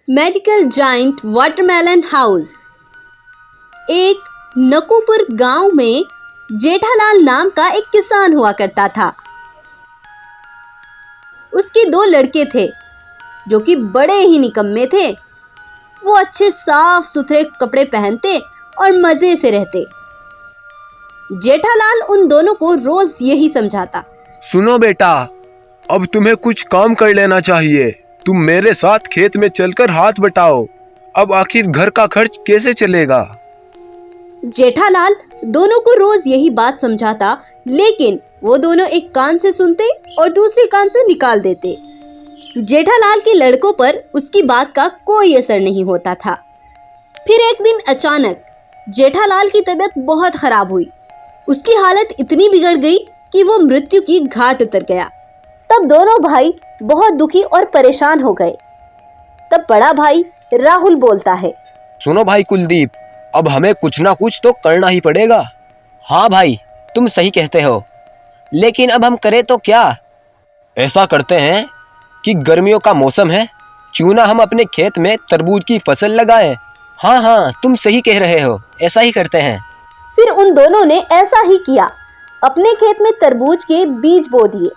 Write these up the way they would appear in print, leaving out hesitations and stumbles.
Magical giant watermelon house. एक नकुपुर गांव में जेठालाल नाम का एक किसान हुआ करता था। उसके दो लड़के थे जो कि बड़े ही निकम्मे थे। वो अच्छे साफ सुथरे कपड़े पहनते और मजे से रहते। जेठालाल उन दोनों को रोज यही समझाता, सुनो बेटा, अब तुम्हें कुछ काम कर लेना चाहिए। तुम मेरे साथ खेत में चलकर हाथ बटाओ। अब आखिर घर का खर्च कैसे चलेगा? जेठालाल दोनों को रोज यही बात समझाता, लेकिन वो दोनों एक कान से सुनते और दूसरे कान से निकाल देते। जेठालाल के लड़कों पर उसकी बात का कोई असर नहीं होता था। फिर एक दिन अचानक जेठालाल की तबीयत बहुत खराब हुई। उसकी हालत इतनी बिगड़ गई कि वो मृत्यु की घाट उतर गया। तब दोनों भाई बहुत दुखी और परेशान हो गए। तब बड़ा भाई राहुल बोलता है, सुनो भाई कुलदीप, अब हमें कुछ ना कुछ तो करना ही पड़ेगा। हाँ भाई, तुम सही कहते हो, लेकिन अब हम करें तो क्या? ऐसा करते हैं कि गर्मियों का मौसम है, क्यों ना हम अपने खेत में तरबूज की फसल लगाएं। हाँ हाँ, तुम सही कह रहे हो, ऐसा ही करते हैं। फिर उन दोनों ने ऐसा ही किया। अपने खेत में तरबूज के बीज बो दिए।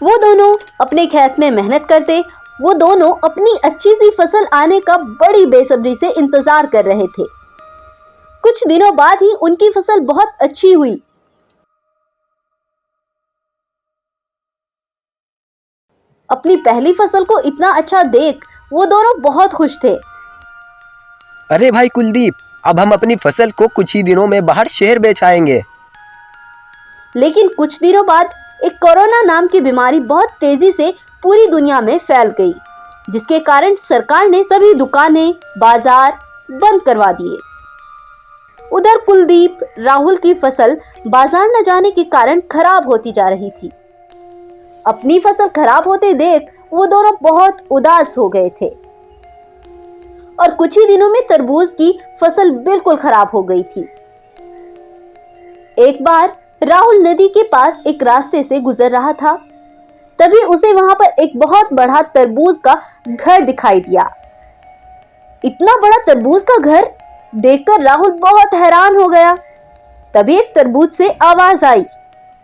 वो दोनों अपने खेत में मेहनत करते। वो दोनों अपनी अच्छी सी फसल आने का बड़ी बेसब्री से इंतजार कर रहे थे। कुछ दिनों बाद ही उनकी फसल बहुत अच्छी हुई। अपनी पहली फसल को इतना अच्छा देख वो दोनों बहुत खुश थे। अरे भाई कुलदीप, अब हम अपनी फसल को कुछ ही दिनों में बाहर शहर बेच आएंगे। लेकिन कुछ दिनों बाद एक कोरोना नाम की बीमारी बहुत तेजी से पूरी दुनिया में फैल गई, जिसके कारण सरकार ने सभी दुकानें, बाजार बंद करवा दिए। उधर कुलदीप, राहुल की फसल बाजार न जाने के कारण खराब होती जा रही थी। अपनी फसल खराब होते देख वो दोनों बहुत उदास हो गए थे और कुछ ही दिनों में तरबूज की फसल बिल्कुल खराब हो गई थी। एक बार राहुल नदी के पास एक रास्ते से गुजर रहा था। तभी उसे वहां पर एक बहुत बड़ा तरबूज का घर दिखाई दिया। इतना बड़ा तरबूज का घर देखकर राहुल बहुत हैरान हो गया। तभी एक तरबूज से आवाज आई,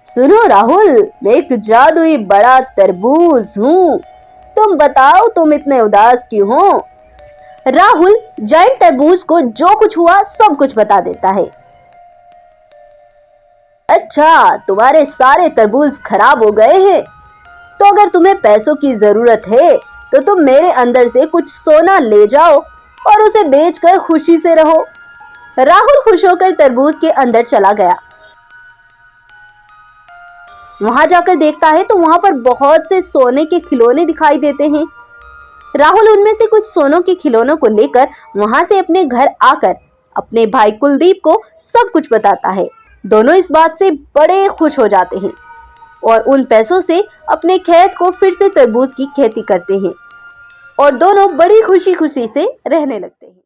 सुनो राहुल, मैं एक जादुई बड़ा तरबूज हूँ। तुम बताओ, तुम इतने उदास क्यों हो? राहुल जाइंट तरबूज को जो कुछ हुआ सब कुछ बता देता है। अच्छा, तुम्हारे सारे तरबूज खराब हो गए हैं, तो अगर तुम्हें पैसों की जरूरत है तो तुम मेरे अंदर से कुछ सोना ले जाओ और उसे बेचकर खुशी से रहो। राहुल खुश होकर तरबूज के अंदर चला गया। वहां जाकर देखता है तो वहां पर बहुत से सोने के खिलौने दिखाई देते हैं। राहुल उनमें से कुछ सोनों के खिलौनों को लेकर वहां से अपने घर आकर अपने भाई कुलदीप को सब कुछ बताता है। दोनों इस बात से बड़े खुश हो जाते हैं और उन पैसों से अपने खेत को फिर से तरबूज की खेती करते हैं और दोनों बड़ी खुशी खुशी से रहने लगते हैं।